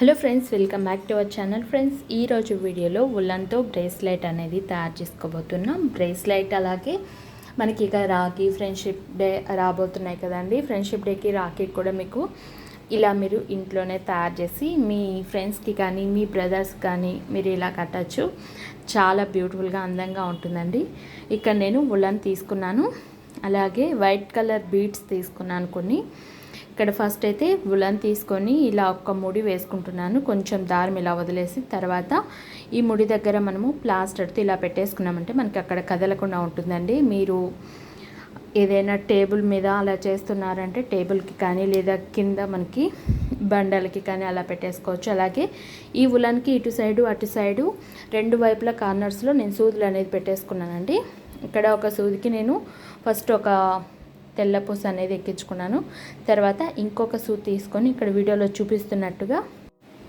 Hello friends, welcome back to our channel. Friends, ఈరోజు వీడియోలో ఉల్లన్తో bracelet అనేది తయారు చేసుకోబోతున్నాం. బ్రేస్లెట్ అలాగే మనకి ఇక రాఖీ ఫ్రెండ్షిప్ డే రాబోతున్నాయి కదండి. ఫ్రెండ్షిప్ డేకి రాఖీ కూడా మీకు ఇలా మీరు ఇంట్లోనే తయారు చేసి మీ ఫ్రెండ్స్కి కానీ మీ బ్రదర్స్ కానీ మీరు ఇలా కట్టచ్చు. చాలా బ్యూటిఫుల్గా అందంగా ఉంటుందండి. ఇక్కడ నేను ఉల్లన్ తీసుకున్నాను, అలాగే వైట్ కలర్ బీడ్స్ తీసుకున్నాను కొన్ని. ఇక్కడ ఫస్ట్ అయితే ఉలన్ తీసుకొని ఇలా ఒక్క ముడి వేసుకుంటున్నాను, కొంచెం దారం ఇలా వదిలేసి. తర్వాత ఈ ముడి దగ్గర మనము ప్లాస్టర్తో ఇలా పెట్టేసుకున్నామంటే మనకి అక్కడ కదలకుండా ఉంటుందండి. మీరు ఏదైనా టేబుల్ మీద అలా చేస్తున్నారంటే టేబుల్కి కానీ లేదా కింద మనకి బండలకి కానీ అలా పెట్టేసుకోవచ్చు. అలాగే ఈ ఉలన్కి ఇటు సైడు అటు సైడు రెండు వైపుల కార్నర్స్లో నేను సూదులు అనేది పెట్టేసుకున్నానండి. ఇక్కడ ఒక సూదికి నేను ఫస్ట్ ఒక తెల్ల పూస అనేది ఎక్కించుకున్నాను. తర్వాత ఇంకొక సూది తీసుకొని ఇక్కడ వీడియోలో చూపిస్తున్నట్టుగా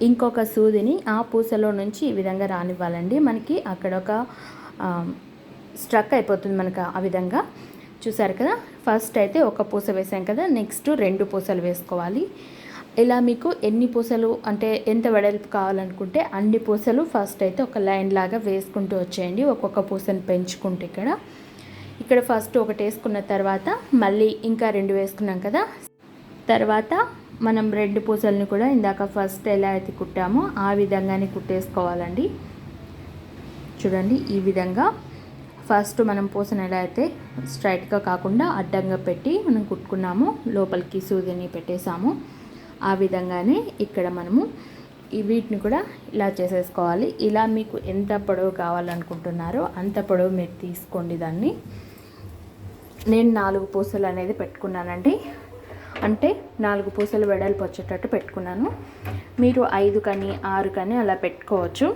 ఇంకొక సూదిని ఆ పూసలో నుంచి ఈ విధంగా రానివ్వాలండి. మనకి అక్కడ ఒక స్ట్రక్ అయిపోతుంది మనకు. ఆ విధంగా చూసారు కదా. ఫస్ట్ అయితే ఒక పూస వేసాం కదా, నెక్స్ట్ రెండు పూసలు వేసుకోవాలి. ఇలా మీకు ఎన్ని పూసలు అంటే ఎంత వెడల్పు కావాలనుకుంటే అన్ని పూసలు ఫస్ట్ అయితే ఒక లైన్ లాగా వేసుకుంటూ వచ్చేయండి, ఒక్కొక్క పూసను పెంచుకుంటూ. ఇక్కడ ఫస్ట్ ఒకటి వేసుకున్న తర్వాత మళ్ళీ ఇంకా రెండు వేసుకున్నాం కదా. తర్వాత మనం రెండు పూసల్ని కూడా ఇందాక ఫస్ట్ ఎలా అయితే కుట్టామో ఆ విధంగానే కుట్టేసుకోవాలండి. చూడండి, ఈ విధంగా ఫస్ట్ మనం పూసను ఎలా అయితే స్ట్రైట్గా కాకుండా అడ్డంగా పెట్టి మనం కుట్టుకున్నామో, లోపలికి సూదిని పెట్టేసాము, ఆ విధంగానే ఇక్కడ మనము వీటిని కూడా ఇలా చేసేసుకోవాలి. ఇలా మీకు ఎంత పొడవు కావాలనుకుంటున్నారో అంత పొడవు మీరు తీసుకోండి. దాన్ని నేను 4 పూసలు అనేది పెట్టుకున్నానండి, అంటే 4 పూసలు వెడల్పు వచ్చేటట్టు పెట్టుకున్నాను. మీరు 5 కానీ 6 కానీ అలా పెట్టుకోవచ్చు.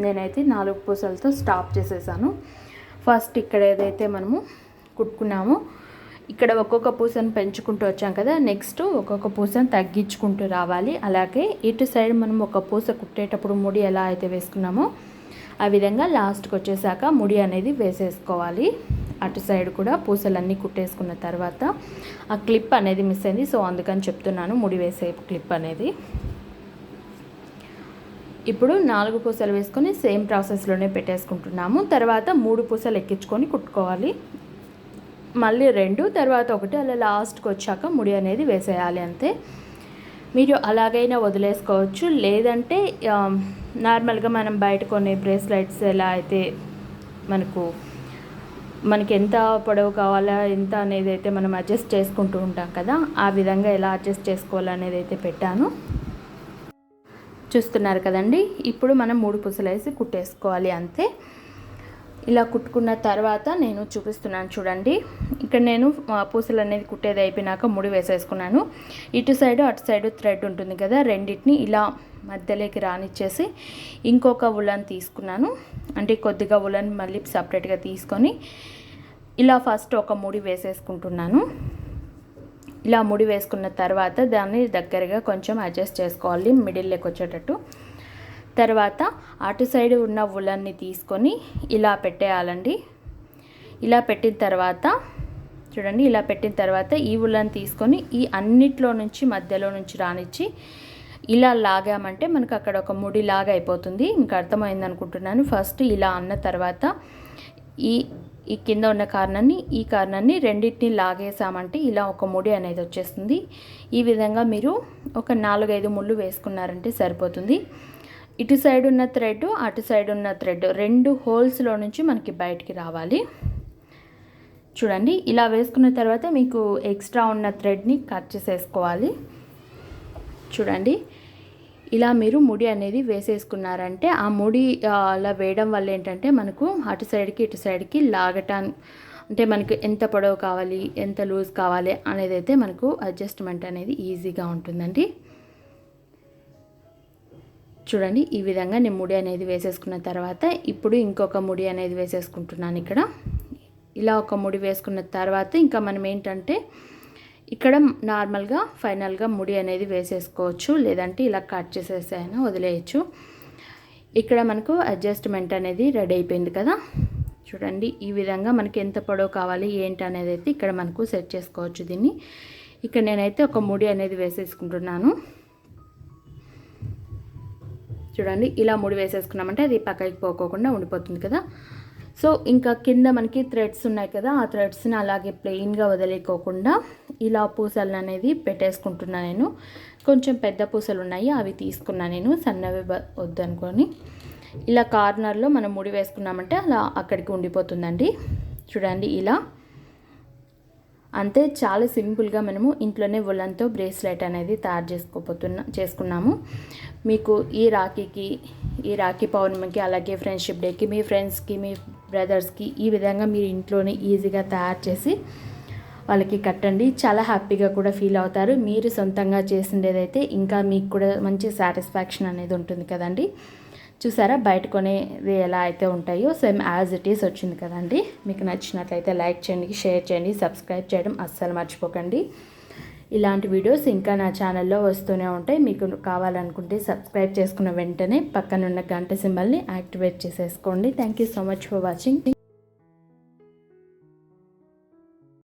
నేనైతే 4 పూసలతో స్టాప్ చేసేసాను. ఫస్ట్ ఇక్కడ ఏదైతే మనము కుట్టుకున్నామో ఇక్కడ ఒక్కొక్క పూసను పెంచుకుంటూ వచ్చాం కదా, నెక్స్ట్ ఒక్కొక్క పూసను తగ్గించుకుంటూ రావాలి. అలాగే ఇటు సైడ్ మనం ఒక పూస కుట్టేటప్పుడు ముడి ఎలా అయితే వేసుకున్నామో ఆ విధంగా లాస్ట్కి వచ్చేసాక ముడి అనేది వేసేసుకోవాలి. అటు సైడ్ కూడా పూసలన్నీ కుట్టేసుకున్న తర్వాత ఆ క్లిప్ అనేది మిస్ అయింది, సో అందుకని చెప్తున్నాను ముడి వేసే క్లిప్ అనేది. ఇప్పుడు 4 పూసలు వేసుకొని సేమ్ ప్రాసెస్లోనే పెట్టేసుకుంటున్నాము. తర్వాత 3 పూసలు ఎక్కించుకొని కుట్టుకోవాలి, మళ్ళీ 2, తర్వాత 1, అలా లాస్ట్కి వచ్చాక ముడి అనేది వేసేయాలి, అంతే. మీరు అలాగైనా వదిలేసుకోవచ్చు, లేదంటే నార్మల్గా మనం బయట కొనే బ్రేస్లెట్స్ ఎలా అయితే మనకి ఎంత పొడవు కావాలా ఎంత అనేది అయితే మనం అడ్జస్ట్ చేసుకుంటూ ఉంటాం కదా, ఆ విధంగా ఎలా అడ్జస్ట్ చేసుకోవాలనేది అయితే పెట్టాను. చూస్తున్నారు కదండి. ఇప్పుడు మనం 3 పూసలు వేసి కుట్టేసుకోవాలి, అంతే. ఇలా కుట్టుకున్న తర్వాత నేను చూపిస్తున్నాను చూడండి. ఇక్కడ నేను పూసలు అనేది కుట్టేది అయిపోయినాక ముడి వేసేసుకున్నాను. ఇటు సైడు అటు సైడు థ్రెడ్ ఉంటుంది కదా, రెండింటిని ఇలా మధ్యలోకి రానిచ్చేసి ఇంకొక ఉలన్ తీసుకున్నాను. అంటే కొద్దిగా ఉలన్ మళ్ళీ సపరేట్గా తీసుకొని ఇలా ఫస్ట్ ఒక ముడి వేసేసుకుంటున్నాను. ఇలా ముడి వేసుకున్న తర్వాత దాన్ని దగ్గరగా కొంచెం అడ్జస్ట్ చేసుకోవాలి, మిడిల్లోకి వచ్చేటట్టు. తర్వాత అటు సైడ్ ఉన్న ఉలన్ని తీసుకొని ఇలా పెట్టేయాలండి. ఇలా పెట్టిన తర్వాత చూడండి, ఇలా పెట్టిన తర్వాత ఈ ఉలన్ తీసుకొని ఈ అన్నిట్లో నుంచి మధ్యలో నుంచి రానిచ్చి ఇలా లాగామంటే మనకు అక్కడ ఒక ముడి లాగా అయిపోతుంది. మీకు అర్థమైంది అనుకుంటున్నాను. ఫస్ట్ ఇలా అన్న తర్వాత ఈ కింద ఉన్న ఈ కార్నర్ని రెండింటిని లాగేసామంటే ఇలా ఒక ముడి అనేది వచ్చేస్తుంది. ఈ విధంగా మీరు ఒక 4-5 ముళ్ళు వేసుకున్నారంటే సరిపోతుంది. ఇటు సైడ్ ఉన్న థ్రెడ్ అటు సైడ్ ఉన్న థ్రెడ్ 2 హోల్స్లో నుంచి మనకి బయటికి రావాలి. చూడండి, ఇలా వేసుకున్న తర్వాత మీకు ఎక్స్ట్రా ఉన్న థ్రెడ్ని కట్ చేసేసుకోవాలి. చూడండి, ఇలా మీరు ముడి అనేది వేసేసుకున్నారంటే ఆ ముడి అలా వేయడం వల్ల ఏంటంటే మనకు అటు సైడ్కి ఇటు సైడ్కి లాగటానికి, అంటే మనకు ఎంత పొడవు కావాలి ఎంత లూజ్ కావాలి అనేది అయితే మనకు అడ్జస్ట్మెంట్ అనేది ఈజీగా ఉంటుందండి. చూడండి, ఈ విధంగా నేను ముడి అనేది వేసేసుకున్న తర్వాత ఇప్పుడు ఇంకొక ముడి అనేది వేసేసుకుంటున్నాను. ఇలా ఒక ముడి వేసుకున్న తర్వాత ఇంకా మనం ఏంటంటే ఇక్కడ నార్మల్గా ఫైనల్గా ముడి అనేది వేసేసుకోవచ్చు, లేదంటే ఇలా కట్ చేసేసైనా వదిలేయచ్చు. ఇక్కడ మనకు అడ్జస్ట్మెంట్ అనేది రెడీ అయిపోయింది కదా. చూడండి, ఈ విధంగా మనకి ఎంత పొడవు కావాలి ఏంటి అనేది అయితే ఇక్కడ మనకు సెట్ చేసుకోవచ్చు దీన్ని. ఇక్కడ నేనైతే ఒక ముడి అనేది వేసేసుకుంటున్నాను. చూడండి ఇలా ముడి వేసేసుకున్నామంటే అది పక్కకి పోకోకుండా ఉండిపోతుంది కదా. సో ఇంకా కింద మనకి థ్రెడ్స్ ఉన్నాయి కదా, ఆ థ్రెడ్స్ని అలాగే ప్లెయిన్గా వదిలేకోకుండా ఇలా పూసలు అనేది పెట్టేసుకుంటున్నా నేను. కొంచెం పెద్ద పూసలు ఉన్నాయి, అవి తీసుకున్నా నేను, సన్నవి వద్దనుకొని. ఇలా కార్నర్లో మనం ముడి వేసుకున్నామంటే అలా అక్కడికి ఉండిపోతుందండి. చూడండి ఇలా అంతే, చాలా సింపుల్గా మనము ఇంట్లోనే ఉలన్తో బ్రేస్లెట్ అనేది తయారు చేసుకున్నాము. మీకు ఈ రాఖీ పౌర్ణమికి అలాగే ఫ్రెండ్షిప్ డేకి మీ ఫ్రెండ్స్కి మీ బ్రదర్స్కి ఈ విధంగా మీరు ఇంట్లోనే ఈజీగా తయారు చేసి వాళ్ళకి కట్టండి. చాలా హ్యాపీగా కూడా ఫీల్ అవుతారు. మీరు సొంతంగా చేసిండేదైతే ఇంకా మీకు కూడా మంచి సాటిస్ఫాక్షన్ అనేది ఉంటుంది కదండి. చూసారా బయట కొనేది ఎలా అయితే ఉంటాయో సేమ్ యాజ్ ఇట్ ఈస్ వచ్చింది కదండి. మీకు నచ్చినట్లయితే లైక్ చేయండి, షేర్ చేయండి, సబ్స్క్రైబ్ చేయడం అస్సలు మర్చిపోకండి. ఇలాంటి వీడియోస్ ఇంకా నా ఛానల్లో వస్తూనే ఉంటాయి. మీకు కావాలనుకుంటే సబ్స్క్రైబ్ చేసుకున్న వెంటనే పక్కనున్న గంట సింబల్ని యాక్టివేట్ చేసేసుకోండి. Thank you so much for watching.